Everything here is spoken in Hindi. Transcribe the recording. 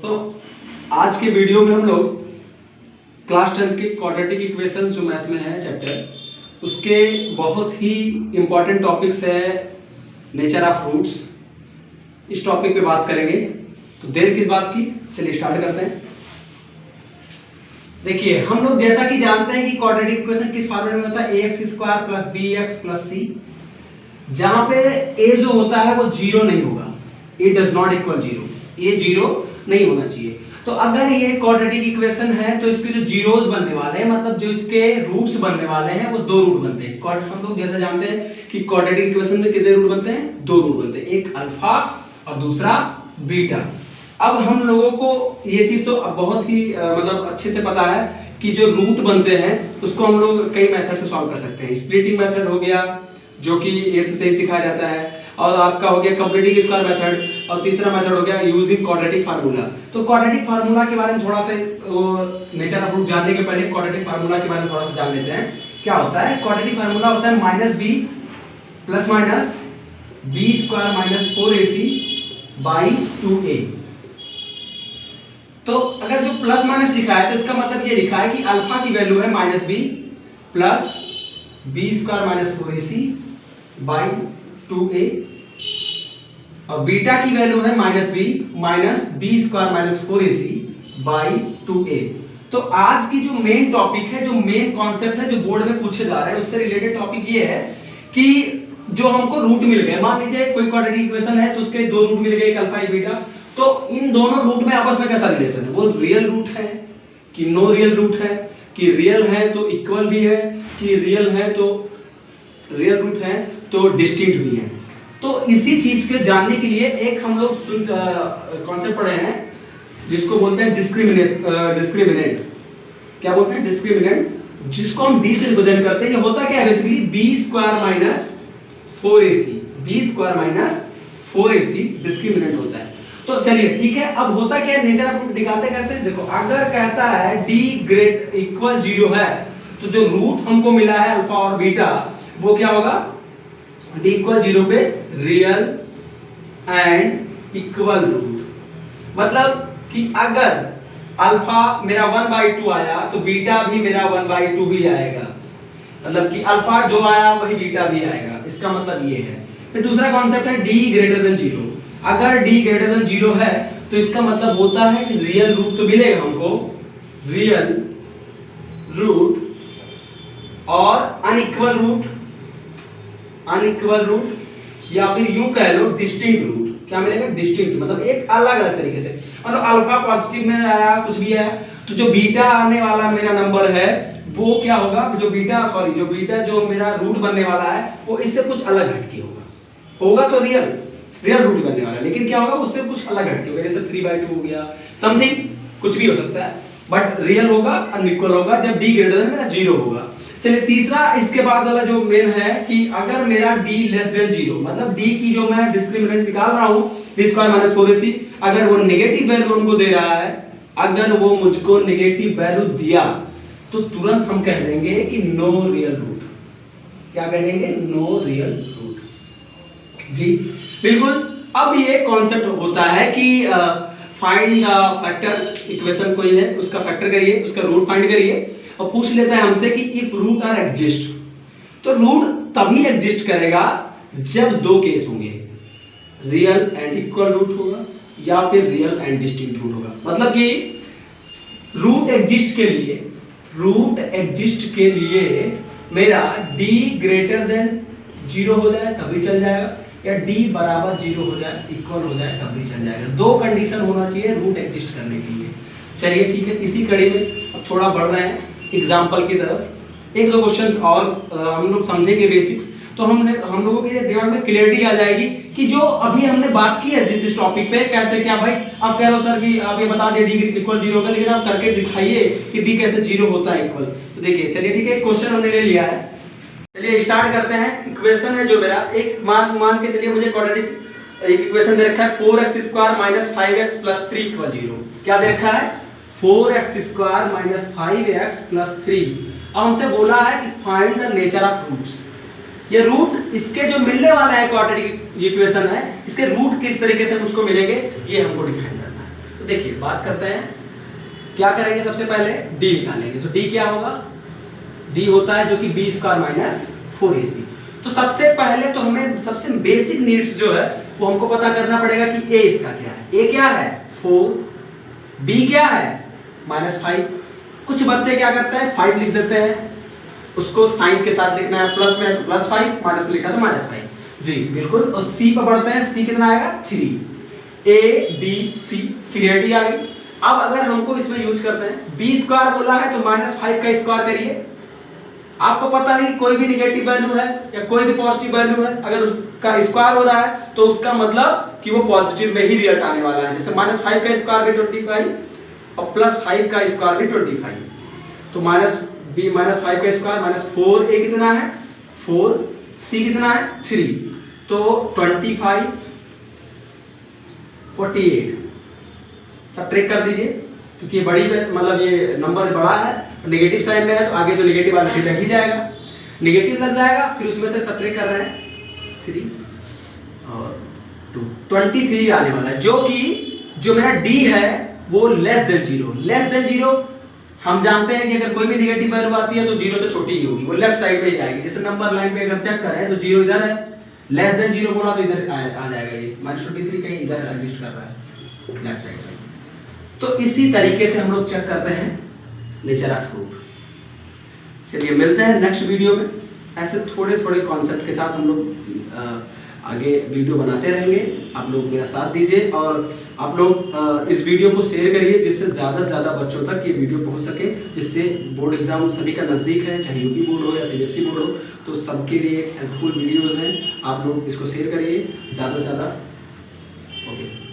तो आज के वीडियो में हम लोग क्लास 10 के क्वाड्रेटिक इक्वेशन जो मैथ में है चैप्टर, उसके बहुत ही इम्पॉर्टेंट टॉपिक्स है नेचर ऑफ रूट्स। इस टॉपिक पे बात करेंगे। तो देर किस बात की, चलिए स्टार्ट करते हैं। देखिए, हम लोग जैसा कि जानते हैं कि क्वाड्रेटिक इक्वेशन किस फॉर्मूले में होता है, ax² + bx + c, जहां पे a जो होता है वो जीरो नहीं होगा, a does not equal zero, ये जीरो नहीं होना चाहिए। तो अगर ये क्वाड्रेटिक इक्वेशन है तो इसके जो जीरोस बनने वाले हैं, मतलब जो इसके रूट्स बनने वाले हैं, वो दो रूट बनते हैं। हम लोग जैसा जानते हैं कि क्वाड्रेटिक इक्वेशन में कितने रूट बनते हैं, दो रूट बनते हैं, एक अल्फा और दूसरा बीटा। अब हम लोगों को ये चीज तो अब बहुत ही मतलब अच्छे से पता है कि जो रूट बनते हैं उसको हम लोग कई मेथड से सॉल्व कर सकते हैं। स्प्लिटिंग मेथड हो गया जो कि 8th से ही सिखाया जाता है, और आपका हो गया कंप्लीटिंग स्क्वायर मेथड, और तीसरा मेथड हो गया यूजिंग क्वाड्रेटिक फार्मूला। तो क्वाड्रेटिक फार्मूला के बारे में थोड़ा सा नेचर ऑफ रूट जानने के पहले क्वाड्रेटिक फार्मूला के बारे में थोड़ा सा जान लेते हैं। क्या होता है क्वाड्रेटिक फार्मूला? होता है -b ± b² - 4ac/2a। तो अगर जो प्लस माइनस लिखा है तो इसका मतलब ये लिखा है कि अल्फा की वैल्यू है -b + b² - 4ac/2a, और बीटा की वैल्यू है -b - b² - 4ac/2a। तो आज की जो मेन टॉपिक है, जो मेन कॉन्सेप्ट है, जो बोर्ड में पूछे जा रहे हैं, उससे रिलेटेड टॉपिक ये है कि जो हमको रूट मिल गए, मान लीजिए कोई क्वाड्रेटिक इक्वेशन है तो उसके दो रूट मिल गए, एक अल्फा एक बीटा। तो इन दोनों रूट में आपस में कैसा रिलेशन है, वो रियल रूट है कि नो रियल रूट है, कि रियल है तो इक्वल भी है, कि रियल है तो रियल रूट है तो डिस्टिंक्ट भी है। तो इसी चीज के जानने के लिए एक हम लोग कॉन्सेप्ट पढ़े हैं जिसको बोलते हैं डिस्क्रिमिनेंट। क्या बोलते हैं? डिस्क्रिमिनेंट, जिसको हम d से रिप्रेजेंट करते हैं। ये होता क्या है basically, b² - 4ac, b² - 4ac discriminant होता है। तो चलिए ठीक है, अब होता क्या है, नेचर ऑफ रूट निकालते कैसे? देखो, अगर कहता है d > 0 है तो जो रूट हमको मिला है अल्फा और बीटा, वो क्या होगा, d = 0 पे रियल एंड इक्वल रूट। मतलब कि अगर अल्फा मेरा 1/2 आया तो बीटा भी मेरा 1/2 ही आएगा, मतलब कि अल्फा जो आया वही बीटा भी आएगा। इसका मतलब ये है। फिर दूसरा कॉन्सेप्ट है d > 0। अगर d > 0 है तो इसका मतलब होता है कि रियल रूट तो मिलेगा हमको, रियल रूट और अनइक्वल रूट, या फिर यूं कह लो डिस्टिंक्ट रूट। क्या मिलेगा? डिस्टिंक्ट, मतलब एक अलग अलग तरीके से। मतलब अल्फा पॉजिटिव में आया, कुछ भी आया, तो जो बीटा आने वाला मेरा नंबर है वो क्या होगा, जो बीटा जो मेरा रूट बनने वाला है वो इससे कुछ अलग हटके होगा तो रियल रूट बनने वाला है, लेकिन क्या होगा, उससे कुछ अलग हटके होगा। जैसे 3/2 हो गया, समथिंग कुछ भी हो सकता है, बट रियल होगा, अनइक्वल होगा जब d > 0 होगा। चलिए तीसरा इसके बाद वाला जो मेन है कि अगर मेरा d < 0, मतलब d की जो मैं डिस्क्रिमिनेंट निकाल रहा हूं b² - 4ac, अगर वो नेगेटिव वैल्यू हमको दे रहा है, अगर वो मुझको नेगेटिव वैल्यू दिया तो तुरंत हम कह देंगे कि नो रियल रूट। क्या कह देंगे? No real root. जी बिल्कुल। अब ये कॉन्सेप्ट होता है कि फाइंड द फैक्टर, इक्वेशन कोई है उसका फैक्टर करिए, उसका रूट फाइंड करिए, और पूछ लेता है हमसे कि इफ रूट आर एग्जिस्ट। तो रूट तभी एग्जिस्ट करेगा जब दो केस होंगे, रियल एंड इक्वल रूट होगा या फिर रियल एंड डिस्टिंक्ट रूट होगा। मतलब कि रूट एग्जिस्ट के लिए मेरा d > 0 हो जाए तभी चल जाएगा, या d = 0 हो जाए, इक्वल हो जाए तब भी चल जाएगा। दो कंडीशन होना चाहिए रूट एग्जिस्ट करने के लिए। चलिए ठीक है, इसी कड़ी में अब थोड़ा बढ़ रहे हैं एग्जाम्पल की तरफ। एक दो क्वेश्चंस और हम लोग समझेंगे बेसिक्स, तो हम लोगों के दिमाग में क्लियरिटी आ जाएगी कि जो अभी हमने बात की है जिस टॉपिक पे, कैसे क्या। भाई आप कह रहे हो सर कि आप ये बता दिए d = 0 होगा, लेकिन आप करके दिखाइए कि d कैसे 0 होता है इक्वल। तो देखिए, चलिए ठीक है, क्वेश्चन हमने ले लिया है, चलिए स्टार्ट करते हैं। इक्वेशन है जो मेरा, एक मान के चलिए मुझे क्वाड्रेटिक एक इक्वेशन दे रखा है 4x² - 5x + 3 = 0। क्या दे रखा है? 4x² - 5x + 3। अब हमसे बोला है कि find the nature of roots. ये रूट इसके जो मिलने वाला है क्वाड्रेटिक इक्वेशन है, इसके रूट किस तरीके से मुझको मिलेंगे ये हमको डिफाइन करना है। तो देखिए बात करते हैं, क्या करेंगे, सबसे पहले डी निकालेंगे। तो डी क्या होगा, डी होता है जो कि बी स्क्वायर माइनस 4ac। तो सबसे पहले तो हमें सबसे बेसिक नीड्स जो है वो हमको पता करना पड़ेगा कि ए इसका क्या है। ए क्या है 4, बी क्या है -5। कुछ बच्चे क्या करते हैं 5 लिख देते हैं, उसको साइन के साथ लिखना है, प्लस में है तो +5, माइनस में लिखा तो -5। जी बिल्कुल। और सी पर बढ़ते हैं, सी कितना आएगा 3। ए बी सी, क्लियरिटी आ गई। अब अगर हमको इसमें यूज करते हैं, बी स्क्वायर बोला है तो -5 का स्क्वायर करिए। आपको पता है कि कोई भी निगेटिव वैल्यू है या कोई भी पॉजिटिव वैल्यू है, अगर उसका स्क्वायर हो रहा है तो उसका मतलब कि वो पॉजिटिव में ही रिजल्ट आने वाला है। जैसे -5 का स्क्वायर भी 25 और +5 का स्क्वायर भी 25। तो -5 का स्क्वायर -4a कितना है 4, c कितना है 3, तो 25 48। सब्ट्रैक्ट कर दीजिए क्योंकि ये बड़ी मतलब ये नंबर बड़ा है, नेगेटिव साइन में है तो आगे तो नेगेटिव वाला लग ही जाएगा, नेगेटिव लग जाएगा। फिर उसमें से सब्ट्रैक्ट कर रहे हैं 3 और 2, 23 आने वाला है, जो कि जो मेरा डी है वो लेस देन 0। हम जानते हैं कि अगर कोई भी नेगेटिव वैल्यू आती है तो 0 से छोटी ही होगी, वो लेफ्ट साइड में ही आएगी। जैसे नंबर लाइन पे अगर चेक करें तो 0 इधर है, लेस देन 0 बोला तो इधर आ जाएगा, ये -23 कहीं इधर एग्जिस्ट कर रहा है लेफ्ट साइड में। तो इसी तरीके से हम लोग चेक करते हैं नेचर ऑफ ग्रुप। चलिए मिलते हैं नेक्स्ट वीडियो में। ऐसे थोड़े थोड़े कॉन्सेप्ट के साथ हम लोग आगे वीडियो बनाते रहेंगे। आप लोग मेरा साथ दीजिए और आप लोग इस वीडियो को शेयर करिए जिससे ज़्यादा से ज़्यादा बच्चों तक ये वीडियो पहुंच सके, जिससे बोर्ड एग्जाम सभी का नज़दीक है, चाहे यूपी बोर्ड हो या सीबीएसई बोर्ड हो, तो सबके लिए एक हेल्पफुल वीडियोज़ हैं। आप लोग इसको शेयर करिए ज़्यादा से ज़्यादा। ओके।